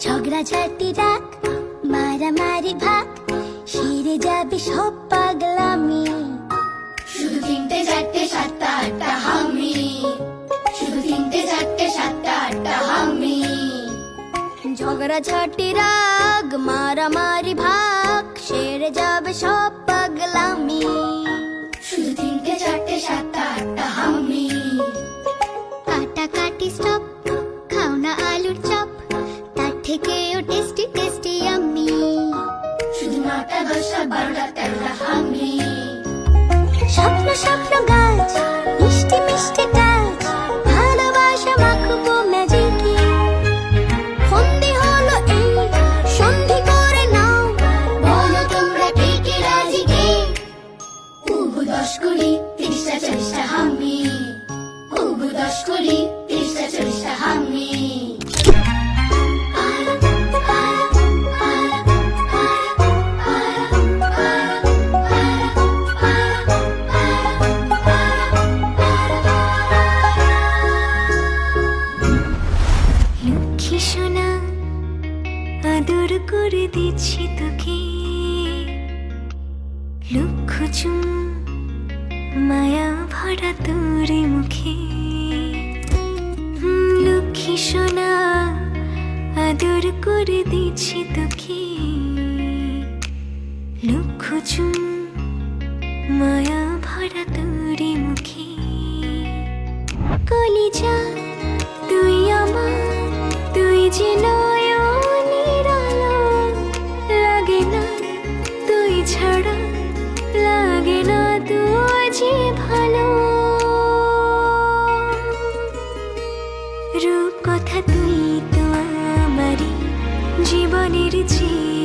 ঝগড়াঝাটি রাগ মারামারি ভাগ সেরে যাবে সব পাগলামি। শুধু তিনটে চারটে সাতটা আটটা হামি, শুধু তিনটে চারটে সাতটা আটটা হামি। ঝগড়াঝাটি রাগ মারামারি ভাগ সেরে যাবে সব পাগলামি। শুধু তিনটে চারটে সাতটা আটটা হামি। কাটাকাটি স্টপ, খাও না আলুর চপ, তার থেকেও টেস্টি টেস্টি আমি। শুধু নটা দশটা বারোটা তেরোটা হামি। স্বপ্ন স্বপ্ন গাছ মিষ্টি মিষ্টি কাজ, ভালোবাসা মাখবো ম্যাজিকে। ফন্দি হলো এই সন্ধি করে নাও, বলো তোমরা কে কে রাজি কে? উবু 10 20 30টা 40টা হামি, উবু 10 20 30টা 40টা হামি। লক্ষ্মী সোনা আদর করে দিচ্ছি তোকে, লক্ষ চুম মায়া ভরা তোর মুখে। লক্ষ্মী সোনা আদর করে দিচ্ছি তোকে, লক্ষ চুম মায়া ভরা তোর মুখে। কলিজা তুই আমার, তুই যে নয়নের আলো, লাগে না তুই ছাড়া, লাগে না তুই যে ভালো। রূপ কথা তুই তো আমারই জীবনের চেয়ে